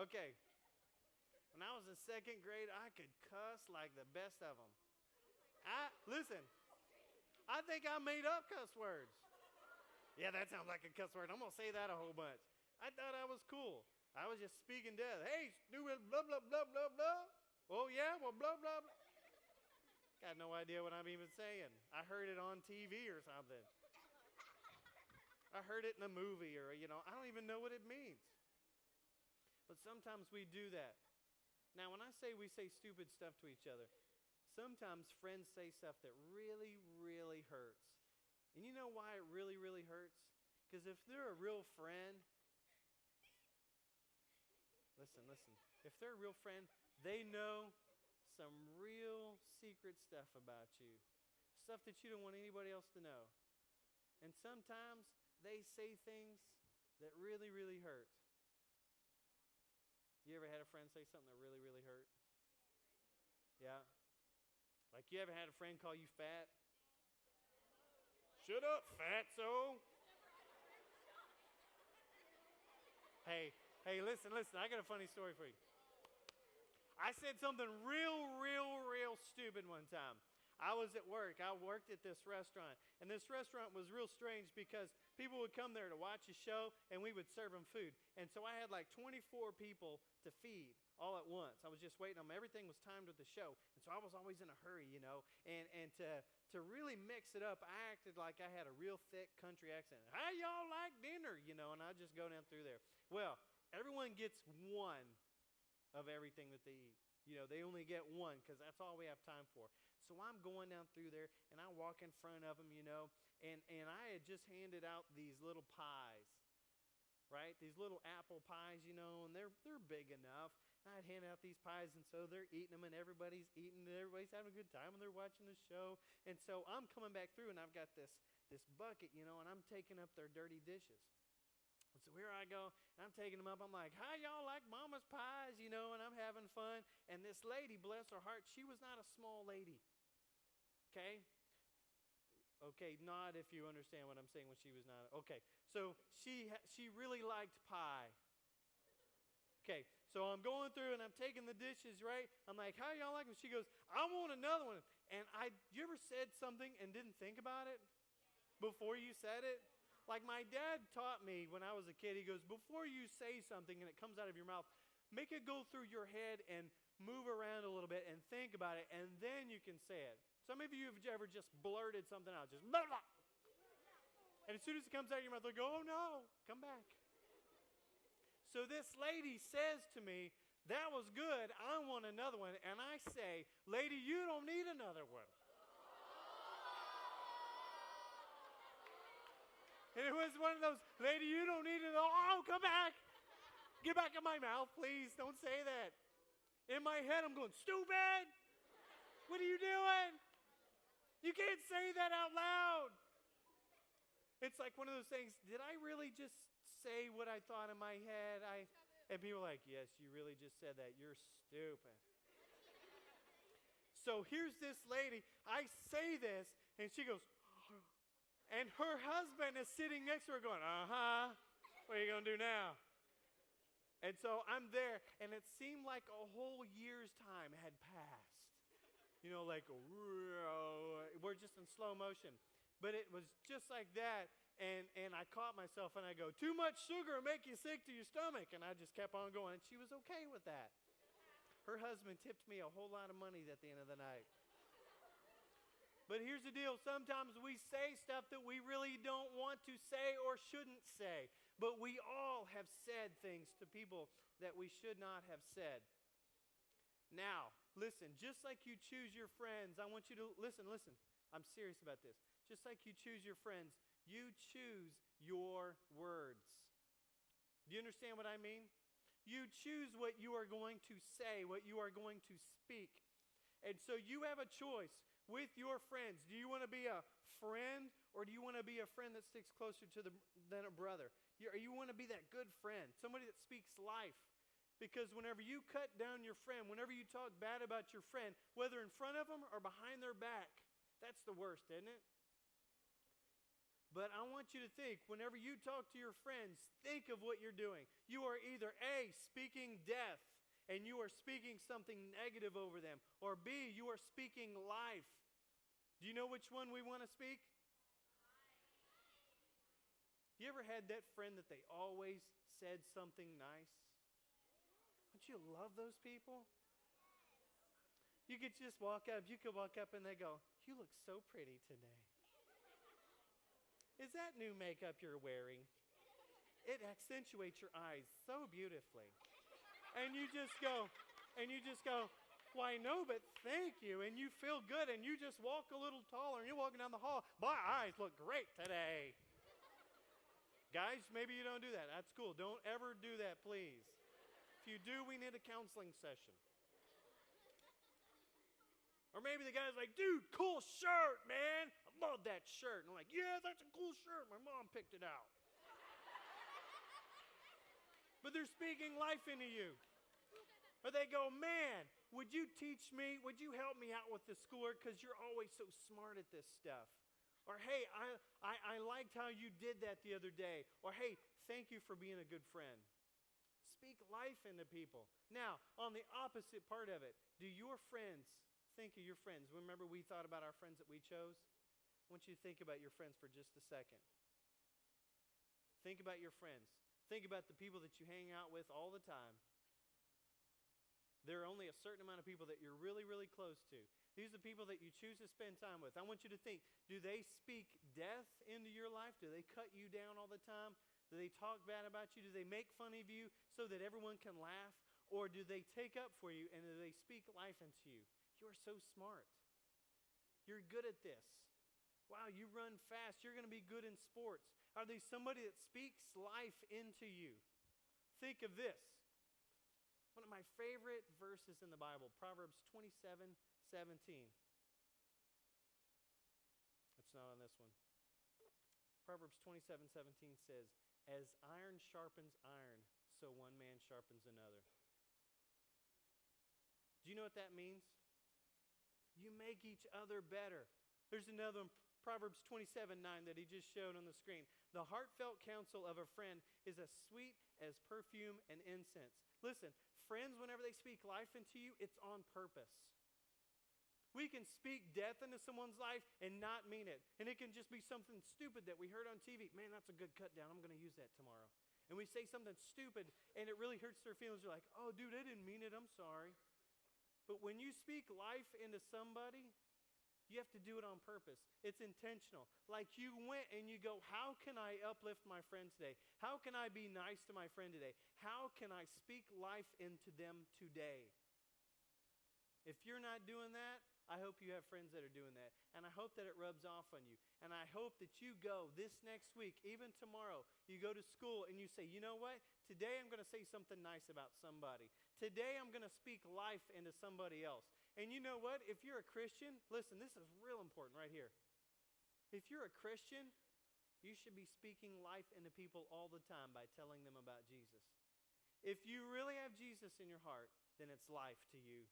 Okay. When I was in second grade, I could cuss like the best of them. Listen, I think I made up cuss words. Yeah, that sounds like a cuss word. I'm going to say that a whole bunch. I thought I was cool. I was just speaking death. Hey, stupid, blah, blah, blah, blah, blah. Oh, yeah, well, blah, blah, blah. Got no idea what I'm even saying. I heard it on TV or something. I heard it in a movie or, I don't even know what it means. But sometimes we do that. Now, when I say we say stupid stuff to each other, sometimes friends say stuff that really, really hurts. And you know why it really, really hurts? Because if they're a real friend, listen. If they're a real friend, they know some real secret stuff about you. Stuff that you don't want anybody else to know. And sometimes they say things that really, really hurt. You ever had a friend say something that really, really hurt? Yeah? Like you ever had a friend call you fat? Shut up, fatso. Hey, listen, I got a funny story for you. I said something real stupid one time. I was at work. I worked at this restaurant. And this restaurant was real strange because people would come there to watch a show and we would serve them food. And so I had like 24 people to feed all at once. I was just waiting on them. Everything was timed with the show. And so I was always in a hurry, And to really mix it up, I acted like I had a real thick country accent. How y'all like dinner? And I'd just go down through there. Well, everyone gets one of everything that they eat. They only get one because that's all we have time for. So I'm going down through there, and I walk in front of them, and I had just handed out these little pies, right? These little apple pies, and they're big enough. And I'd hand out these pies, and so they're eating them, and everybody's eating, and everybody's having a good time, and they're watching the show. And so I'm coming back through, and I've got this bucket, and I'm taking up their dirty dishes. And so here I go, and I'm taking them up. I'm like, how y'all like mama's pies, and I'm having fun. And this lady, bless her heart, she was not a small lady, okay? Okay, nod if you understand what I'm saying when she was not. Okay, so she really liked pie. Okay, so I'm going through, and I'm taking the dishes, right? I'm like, how y'all like them? She goes, I want another one. And you ever said something and didn't think about it before you said it? Like my dad taught me when I was a kid, he goes, before you say something and it comes out of your mouth, make it go through your head and move around a little bit and think about it, and then you can say it. Some of you have ever just blurted something out, just blah, blah. And as soon as it comes out of your mouth, they go, oh no, come back. So this lady says to me, that was good, I want another one. And I say, lady, you don't need another one. And it was one of those, lady, you don't need it. Oh, come back. Get back in my mouth, please. Don't say that. In my head, I'm going, stupid. What are you doing? You can't say that out loud. It's like one of those things, did I really just say what I thought in my head? And people are like, yes, you really just said that. You're stupid. So here's this lady. I say this, and she goes, and her husband is sitting next to her going, uh-huh, what are you going to do now? And so I'm there, and it seemed like a whole year's time had passed. We're just in slow motion. But it was just like that, and I caught myself, and I go, too much sugar will make you sick to your stomach. And I just kept on going, and she was okay with that. Her husband tipped me a whole lot of money at the end of the night. But here's the deal. Sometimes we say stuff that we really don't want to say or shouldn't say. But we all have said things to people that we should not have said. Now, listen, just like you choose your friends, I want you to listen. I'm serious about this. Just like you choose your friends, you choose your words. Do you understand what I mean? You choose what you are going to say, what you are going to speak. And so you have a choice with your friends. Do you want to be a friend, or do you want to be a friend that sticks closer than a brother? You want to be that good friend, somebody that speaks life. Because whenever you cut down your friend, whenever you talk bad about your friend, whether in front of them or behind their back, that's the worst, isn't it? But I want you to think, whenever you talk to your friends, think of what you're doing. You are either A, speaking death, and you are speaking something negative over them, or B, you are speaking life. Do you know which one we want to speak? You ever had that friend that they always said something nice? Don't you love those people? You could just walk up and they go, "You look so pretty today. Is that new makeup you're wearing? It accentuates your eyes so beautifully." And you just go, "Why, no, but thank you." And you feel good, and you just walk a little taller, and you're walking down the hall. "My eyes look great today." Guys, maybe you don't do that. That's cool. Don't ever do that, please. If you do, we need a counseling session. Or maybe the guy's like, "Dude, cool shirt, man. I love that shirt." And I'm like, "Yeah, that's a cool shirt. My mom picked it out." But they're speaking life into you. Or they go, "Man, would you teach me? Would you help me out with the schoolwork? Because you're always so smart at this stuff." Or, "Hey, I liked how you did that the other day." Or, "Hey, thank you for being a good friend." Speak life into people. Now, on the opposite part of it, do your friends think of your friends? Remember we thought about our friends that we chose? I want you to think about your friends for just a second. Think about your friends. Think about the people that you hang out with all the time. There are only a certain amount of people that you're really, really close to. These are the people that you choose to spend time with. I want you to think, do they speak death into your life? Do they cut you down all the time? Do they talk bad about you? Do they make fun of you so that everyone can laugh? Or do they take up for you and do they speak life into you? You are so smart. You're good at this. Wow, you run fast. You're going to be good in sports. Are they somebody that speaks life into you? Think of this. One of my favorite verses in the Bible, Proverbs 27:17. It's not on this one. Proverbs 27:17 says, "As iron sharpens iron, so one man sharpens another." Do you know what that means? You make each other better. There's another one, Proverbs 27:9 that he just showed on the screen. "The heartfelt counsel of a friend is as sweet as perfume and incense." Listen, friends, whenever they speak life into you, it's on purpose. We can speak death into someone's life and not mean it. And it can just be something stupid that we heard on TV. "Man, that's a good cut down. I'm going to use that tomorrow." And we say something stupid and it really hurts their feelings. You're like, "Oh, dude, I didn't mean it. I'm sorry." But when you speak life into somebody, you have to do it on purpose. It's intentional. Like you went and you go, "How can I uplift my friend today? How can I be nice to my friend today? How can I speak life into them today?" If you're not doing that, I hope you have friends that are doing that. And I hope that it rubs off on you. And I hope that you go this next week, even tomorrow, you go to school and you say, "You know what? Today I'm going to say something nice about somebody. Today I'm going to speak life into somebody else." And you know what? If you're a Christian, listen, this is real important right here. If you're a Christian, you should be speaking life into people all the time by telling them about Jesus. If you really have Jesus in your heart, then it's life to you.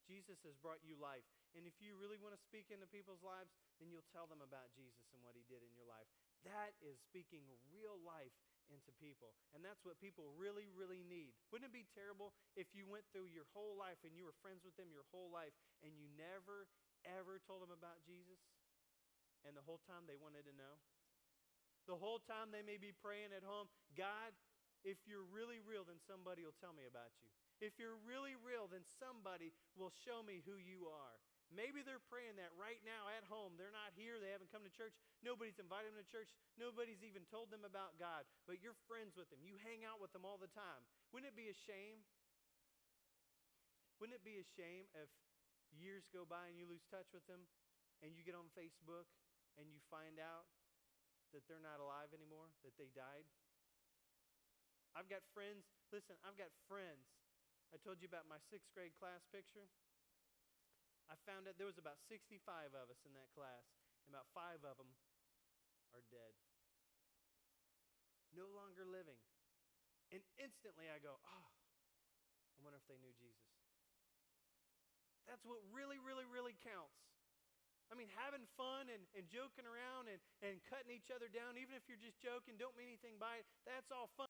Jesus has brought you life. And if you really want to speak into people's lives, then you'll tell them about Jesus and what he did in your life. That is speaking real life into people. And that's what people really, really need. Wouldn't it be terrible if you went through your whole life and you were friends with them your whole life and you never, ever told them about Jesus? And the whole time they wanted to know? The whole time they may be praying at home, "God, if you're really real, then somebody will tell me about you. If you're really real, then somebody will show me who you are." Maybe they're praying that right now at home. They're not here. They haven't come to church. Nobody's invited them to church. Nobody's even told them about God. But you're friends with them. You hang out with them all the time. Wouldn't it be a shame? Wouldn't it be a shame if years go by and you lose touch with them and you get on Facebook and you find out that they're not alive anymore, that they died? I've got friends. Listen, I've got friends. I told you about my 6th grade class picture. I found out there was about 65 of us in that class, and about 5 of them are dead. No longer living. And instantly I go, "Oh, I wonder if they knew Jesus." That's what really, really, really counts. I mean, having fun and joking around and cutting each other down, even if you're just joking, don't mean anything by it, that's all fun.